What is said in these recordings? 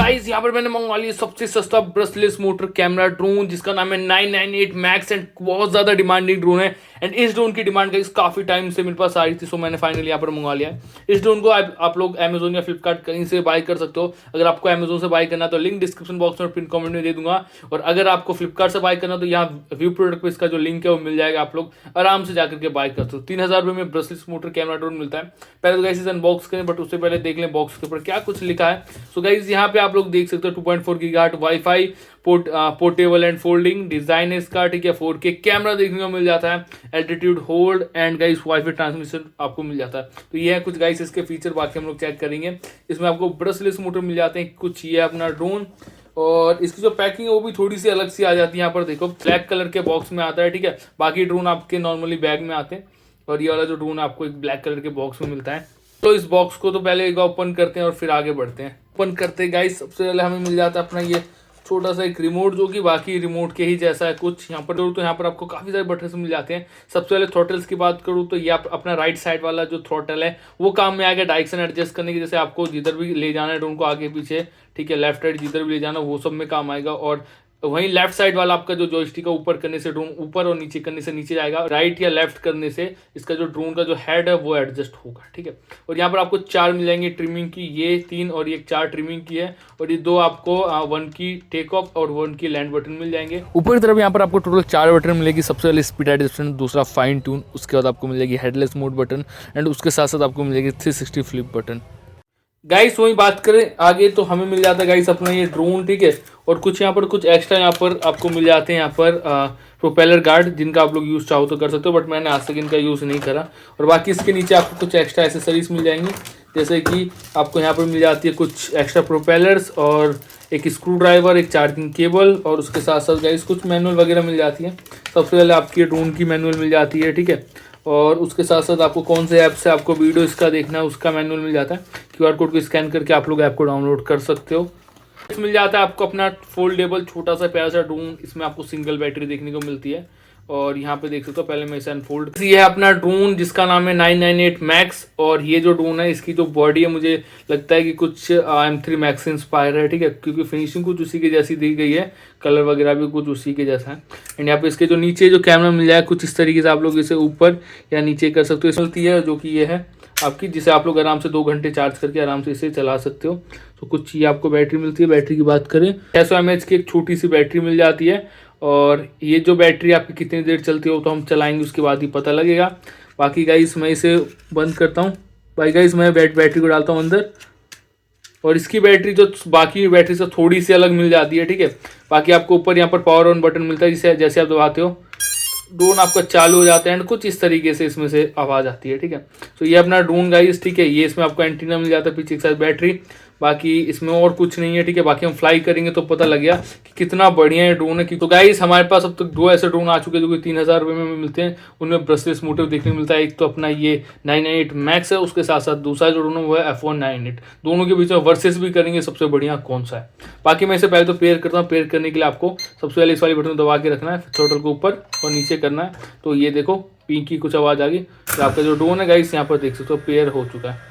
Guys यहाँ पर मैंने मंगवा लिया सबसे सस्ता ब्रशलेस मोटर कैमरा ड्रोन जिसका नाम है 998 मैक्स एंड बहुत ज्यादा डिमांडिंग ड्रोन है। एंड इस ड्रोन की डिमांड गाइस काफी टाइम से मेरे पास आ रही थी, सो मैंने फाइनली यहाँ पर मंगवा लिया है। इस ड्रोन को आप लोग अमेजोन या फ्लिपकार्ट कहीं से बाय कर सकते हो। अगर आपको अमेजोन से बाय करना है तो लिंक डिस्क्रिप्शन बॉक्स में पिन कमेंट में दे दूंगा, और अगर आपको फ्लिपकार्ट से बाय करना तो यहाँ व्यू प्रोडक्ट पे इसका जो लिंक है वो मिल जाएगा, आप लोग आराम से जाकर के बाय कर सकते हो। 3000 रुपये में ब्रशलेस मोटर कैमरा ड्रोन मिलता है। पहले तो गाइस अनबॉक्स करें, बट उससे पहले देख लें बॉक्स के ऊपर क्या कुछ लिखा है। सो गाइस यहाँ पे आप लोग देख सकते हो 2.4 gigahertz wifi, portable and folding design है इसका, ठीक है। 4K कैमरा देखने को मिल जाता है, altitude hold and guys wifi transmission आपको मिल जाता है। तो ये है कुछ गाइस इसके फीचर, बाकी हम लोग चेक करेंगे। इसमें आपको ब्रशलेस मोटर मिल जाते हैं कुछ, ये अपना ड्रोन, और इसकी जो पैकिंग है वो भी थोड़ी सी अलग सी आ जाती है। यहाँ पर देखो ब्लैक कलर के बॉक्स में आता है, ठीक है। बाकी ड्रोन आपके नॉर्मली बैग में आते हैं, और ये वाला जो ड्रोन आपको एक ब्लैक कलर के बॉक्स में मिलता है। तो इस बॉक्स को तो पहले एक ओपन करते हैं और फिर आगे बढ़ते हैं। ओपन करते हैं गाइस, सबसे पहले हमें मिल जाता है अपना ये छोटा सा एक रिमोट, जो कि बाकी रिमोट के ही जैसा है कुछ। यहाँ पर तो यहाँ पर आपको काफी सारे बटन्स मिल जाते हैं। सबसे पहले थ्रॉटल्स की बात करूँ तो ये अपना राइट साइड वाला जो थ्रॉटल है वो काम में आएगा डायरेक्शन एडजस्ट करने की, जैसे आपको जिधर भी ले जाना है ड्रोन को आगे पीछे, ठीक है, लेफ्ट राइट जिधर भी ले जाना वो सब में काम आएगा। और वहीं लेफ्ट साइड वाला आपका जो जॉयस्टिक है ऊपर करने से ड्रोन ऊपर और नीचे करने से नीचे जाएगा, राइट या लेफ्ट करने से इसका जो ड्रोन का जो हेड है वो एडजस्ट होगा, ठीक है। और यहाँ पर आपको 4 मिल जाएंगे ट्रिमिंग की, ये 3 और ये 4 ट्रिमिंग की है, और ये 2 आपको 1 की टेक ऑफ और 1 की लैंड बटन मिल जाएंगे। ऊपर की तरफ यहाँ पर आपको टोटल 4 बटन मिलेगी। सबसे पहले स्पीड एडजस्टमेंट, दूसरा फाइन ट्यून, उसके बाद आपको मिल जाएगी हेडलेस मोड बटन, एंड उसके साथ साथ आपको मिल जाएगी 360 फ्लिप बटन। गाइस वही बात करें आगे तो हमें मिल जाता है गाइस अपना ये ड्रोन, ठीक है। और कुछ यहाँ पर कुछ एक्स्ट्रा यहाँ पर आपको मिल जाते हैं, यहाँ पर प्रोपेलर गार्ड, जिनका आप लोग यूज़ चाहो तो कर सकते हो, बट मैंने आज तक इनका यूज़ नहीं करा। और बाकी इसके नीचे आपको कुछ एक्स्ट्रा एसेसरीज मिल जाएंगी, जैसे कि आपको यहाँ पर मिल जाती है कुछ एक्स्ट्रा प्रोपेलर्स और एक स्क्रू ड्राइवर, एक चार्जिंग केबल, और उसके साथ साथ गाइस कुछ मैनुअल वगैरह मिल जाती है। सबसे पहले आपकी ड्रोन की मैनुअल मिल जाती है, ठीक है। और उसके साथ साथ आपको कौन से ऐप से आपको वीडियो इसका देखना है उसका मैनुअल मिल जाता है। QR कोड को स्कैन करके आप लोग ऐप को डाउनलोड कर सकते हो। मिल जाता है आपको अपना फोल्डेबल छोटा सा प्यारा सा ड्रोन, इसमें आपको सिंगल बैटरी देखने को मिलती है। और यहाँ पे देख सकते हो, पहले मैं इसे अनफोल्ड, ये है अपना ड्रोन जिसका नाम है 998 मैक्स। और ये जो ड्रोन है इसकी जो बॉडी है मुझे लगता है कि कुछ M3 मैक्स से इंस्पायर है, ठीक है, क्योंकि फिनिशिंग कुछ उसी के जैसी दी गई है, कलर वगैरह भी कुछ उसी के जैसा है। एंड यहाँ पे इसके जो नीचे जो कैमरा मिल जाए कुछ इस तरीके से आप लोग इसे ऊपर या नीचे कर सकते हो, मिलती है, जो कि ये है आपकी, जिसे आप लोग आराम से 2 घंटे चार्ज करके आराम से इसे चला सकते हो। तो कुछ ये आपको बैटरी मिलती है। बैटरी की बात करें 600 mAh की एक छोटी सी बैटरी मिल जाती है, और ये जो बैटरी आपकी कितनी देर चलती हो तो हम चलाएंगे उसके बाद ही पता लगेगा। बाकी गाइस मैं इसे बंद करता हूँ। भाई गाइस मैं बैटरी को डालता हूँ अंदर, और इसकी बैटरी जो बाकी बैटरी से थोड़ी सी अलग मिल जाती है, ठीक है। बाकी आपको ऊपर यहाँ पर पावर ऑन बटन मिलता है, जिसे जैसे आप दबाते हो ड्रोन आपका चालू हो जाता है, एंड कुछ इस तरीके से इसमें से आवाज़ आती है, ठीक है। तो ये अपना ड्रोन गाइस, ठीक है। ये इसमें आपको एंटीना मिल जाता है पीछे के साथ बैटरी, बाकी इसमें और कुछ नहीं है, ठीक है। बाकी हम फ्लाई करेंगे तो पता लग गया कि कितना बढ़िया ये ड्रोन है। तो गाइस हमारे पास अब तक 2 ऐसे ड्रोन आ चुके हैं जो कि 3000 रुपये में मिलते हैं। उनमें ब्रशलेस मोटिव देखने को मिलता है। एक तो अपना ये 998 मैक्स है, उसके साथ साथ दूसरा जो ड्रोन है वो है F198। दोनों के बीच में वर्सेस भी करेंगे सबसे बढ़िया कौन सा है। बाकी मैं इसे पहले तो पेयर करता हूँ। पेयर करने के लिए आपको सबसे पहले इस वाली बटन दबा के रखना है, थ्रॉटल को ऊपर और नीचे करना है। तो ये देखो पी की कुछ आवाज़ आ गई। तो आपका जो ड्रोन है गाइस यहाँ पर देख सकते हो पेयर हो चुका है,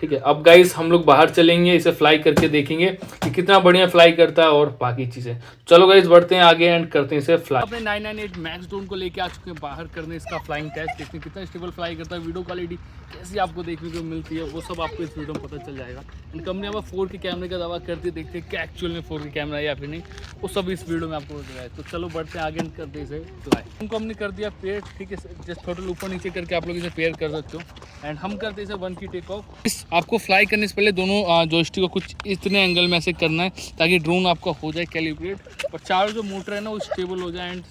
ठीक है। अब गाइस हम लोग बाहर चलेंगे, इसे फ्लाई करके देखेंगे कि कितना बढ़िया फ्लाई करता है और बाकी चीज़ें। चलो गाइस बढ़ते हैं आगे एंड करते हैं इसे फ्लाई। अपने 998 मैक्स ड्रोन को लेके आ चुके हैं बाहर करने इसका फ्लाइंग टेस्ट, देखते हैं कितना स्टेबल फ्लाई करता है, वीडियो क्वालिटी कैसी आपको देखने को मिलती है वो सब आपको इस वीडियो में पता चल जाएगा। एंड कंपनी अब 4K कैमरे का दावा करती है, देखते हैं क्या एक्चुअल में 4K कैमरा है या फिर नहीं, वो सब इस वीडियो में आपको बताया। तो चलो बढ़ते हैं आगे एंड करते इसे फ्लाई। हमको हमने कर दिया पेयर, ठीक है। जस्ट थ्रॉटल ऊपर नीचे करके आप लोग इसे पेयर कर सकते हो। एंड हम करते इसे 1 की टेक ऑफ। आपको फ्लाई करने से पहले दोनों जॉयस्टिक को कुछ इतने एंगल में ऐसे करना है ताकि ड्रोन आपका हो जाए कैलिब्रेट, और चारों जो मोटर है ना वो स्टेबल हो जाए एंड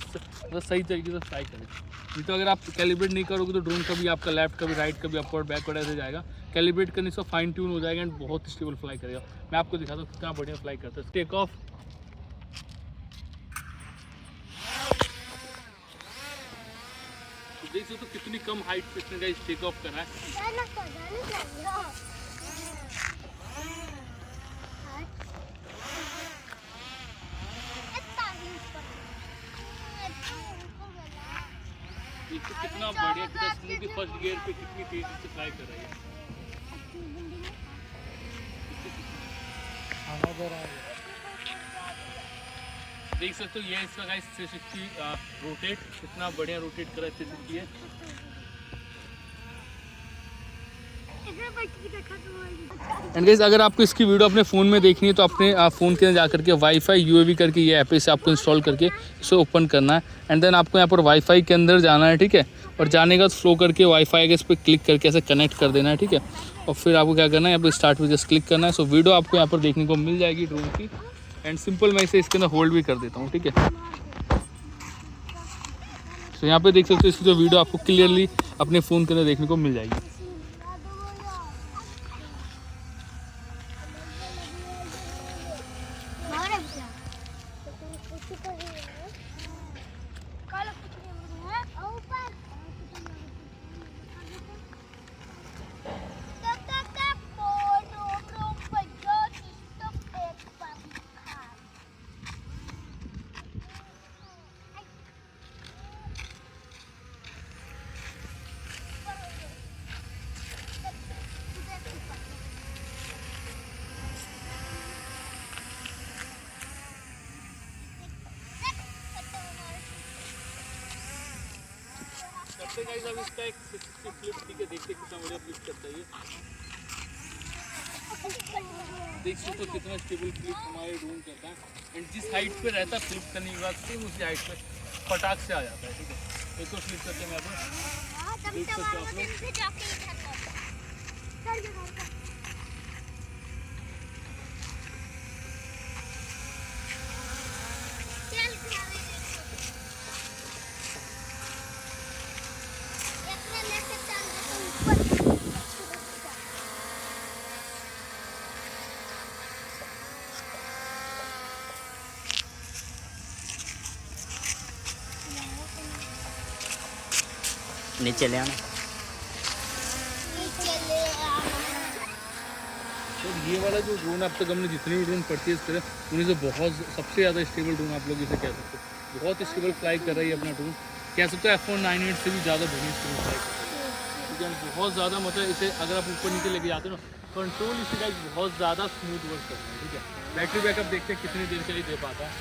सही तरीके से फ्लाई करे। नहीं तो अगर आप कैलिब्रेट नहीं करोगे तो ड्रोन कभी आपका लेफ्ट कभी राइट कभी अपवर्ड बैकवर्ड ऐसे जाएगा। कैलिब्रेट करने से फाइन ट्यून हो जाएगा एंड बहुत स्टेबल फ्लाई करेगा। मैं आपको दिखाता हूँ कितना बढ़िया फ्लाई करता है। Take off. देख सकते हो कितनी कम हाइट पे इसने टेक ऑफ करा है। कितना बढ़िया, कितना स्मूथली फर्स्ट गियर पे कितनी तेजी से फ्लाई कर रही है। देख सकते हो ये इसका गाइस 360 रोटेट, कितना बढ़िया रोटेट करा 360 है। एंड गाइस अगर आपको इसकी वीडियो अपने फ़ोन में देखनी है तो अपने फ़ोन के अंदर जाकर के वाईफाई यूएवी करके ये ऐप से आपको इंस्टॉल करके इसे ओपन करना है। एंड देन आपको यहाँ पर वाईफाई के अंदर जाना है, ठीक है। और जाने के बाद फ्लो करके वाईफाई के इस पर क्लिक करके ऐसे कनेक्ट कर देना है, ठीक है। और फिर आपको क्या करना है, यहाँ पर स्टार्ट पे जस्ट क्लिक करना है। सो वीडियो आपको यहाँ पर देखने को मिल जाएगी ड्रोन की। एंड सिंपल मैं इसे इसके अंदर होल्ड भी कर देता हूँ, ठीक है। तो यहाँ पे देख सकते हो इसकी जो वीडियो आपको क्लियरली अपने फ़ोन के अंदर देखने को मिल जाएगी। गाइस अब इसका एक 360 फ्लिप, ठीक है, देखते कितना बढ़िया फ्लिप करता है ये। देख सकते हो कितना स्टेबल फ्लिप हमारे ड्रोन करता है। एंड जिस हाइट पे रहता है फ्लिप करने के बाद सेम उसी हाइट पे फटाक से आ जाता है, ठीक है। एक तो फ्लिप करते हैं मैं देख सकते हो आप लोग। नीचे ले आना। तो ये वाला जो ड्रोन अब तक हमने जितने भी ड्रोन परचेज करे उन्हीं से बहुत सबसे ज़्यादा स्टेबल ड्रोन आप लोग इसे कह सकते हो। बहुत स्टेबल फ्लाई कर रहा है अपना ड्रोन, कह सकते हो F198 से भी ज़्यादा बढ़िया स्टेबल फ्लाई कर रहा है। क्योंकि बहुत ज़्यादा मतलब इसे अगर आप ऊपर नीचे लेके जाते हो ना, कंट्रोल इसी का बहुत ज़्यादा स्मूथ वर्क करता है, ठीक है। बैटरी बैकअप देखते हैं कितनी देर के लिए दे पाता है।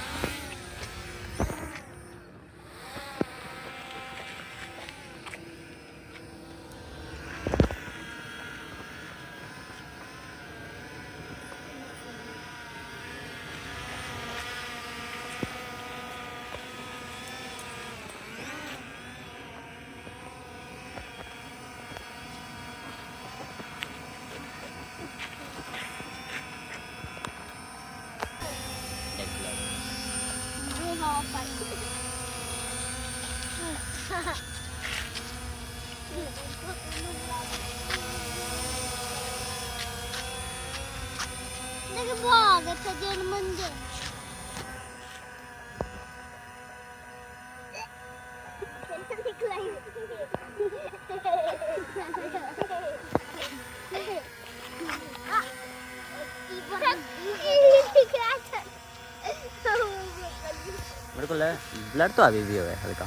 मेरे को लगा ब्लड तो अभी भी है हल्का।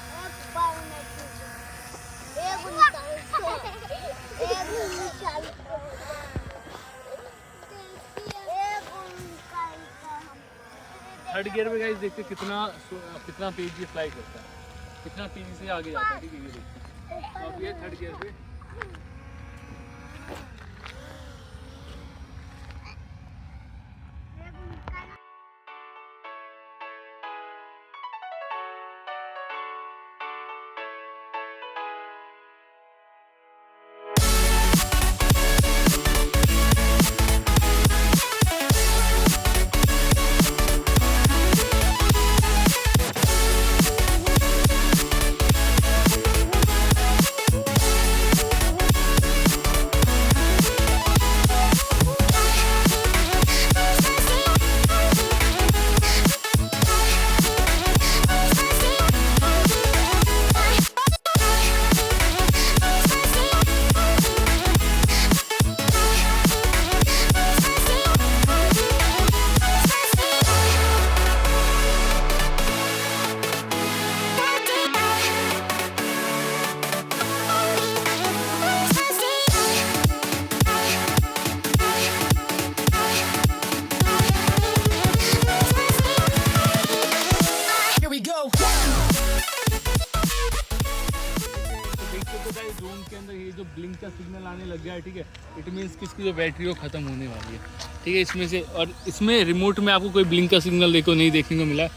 थर्ड गियर में गाइस देखते कितना तेज ये फ्लाई करता है, कितना तेजी से आगे जाता है, ठीक है। ये देखते अब ये थर्ड गियर पे ब्लिंक का सिग्नल आने लग गया है, ठीक है, इट मीन्स कि इसकी जो बैटरी वो ख़त्म होने वाली है, ठीक है। इसमें से, और इसमें रिमोट में आपको कोई ब्लिंक का सिग्नल देखने को मिला,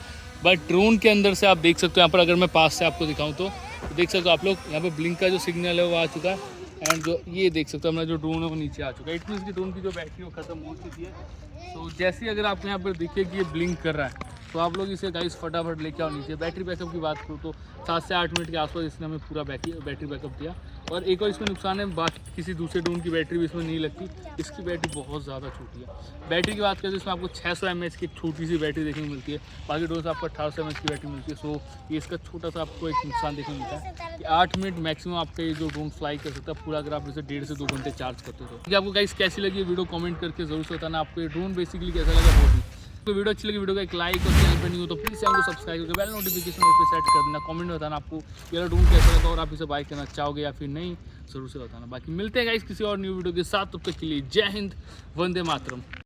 बट ड्रोन के अंदर से आप देख सकते हो। यहाँ पर अगर मैं पास से आपको दिखाऊँ तो देख सकते हो आप लोग, यहाँ पर ब्लिंक का जो सिग्नल है वो आ चुका है। एंड जो ये देख सकते हो, हमारा जो ड्रोन है वो नीचे आ चुका है। इट मीन्स कि ड्रोन की जो बैटरी वो ख़त्म हो चुकी है। तो जैसे ही अगर आपको यहाँ पर दिखे कि ये ब्लिंक कर रहा है, तो आप लोग इसे गाइस फटाफट लेके आओ नीचे। बैटरी बैकअप की बात करूँ तो 7 से 8 मिनट के आसपास इसने हमें पूरा बैटरी बैकअप दिया। और एक और इसमें नुकसान है, बाकी किसी दूसरे ड्रोन की बैटरी भी इसमें नहीं लगती, इसकी बैटरी बहुत ज़्यादा छोटी है। बैटरी की बात करें तो इसमें आपको 600 mAh की छोटी सी बैटरी देखने को मिलती है, बाकी ड्रोन से आपको 1800 mAh की बैटरी मिलती है। सो ये इसका छोटा सा आपको एक नुकसान देखने को मिलता है कि 8 मिनट मैक्सिमम आपका ये जो ड्रोन फ्लाई कर सकता है पूरा, अगर आप इसे 1.5 से 2 घंटे चार्ज करते हो। तो आपको गाइस कैसी लगी वीडियो कमेंट करके जरूर से बताना, आपको ये ड्रोन बेसिकली कैसा लगा वो भी। तो वीडियो अच्छी लगी, वीडियो का एक लाइक, और चैनल पर नहीं हो तो प्लीज़ चैनल को सब्सक्राइब करके बेल नोटिफिकेशन पे सेट कर देना। कमेंट में बताना आपको ये ड्रोन कैसा लगा और आप इसे बाय करना चाहोगे या फिर नहीं, जरूर से बताना। बाकी मिलते हैं गाइस किसी और न्यू वीडियो के साथ, तब तक के लिए जय हिंद, वंदे मातरम।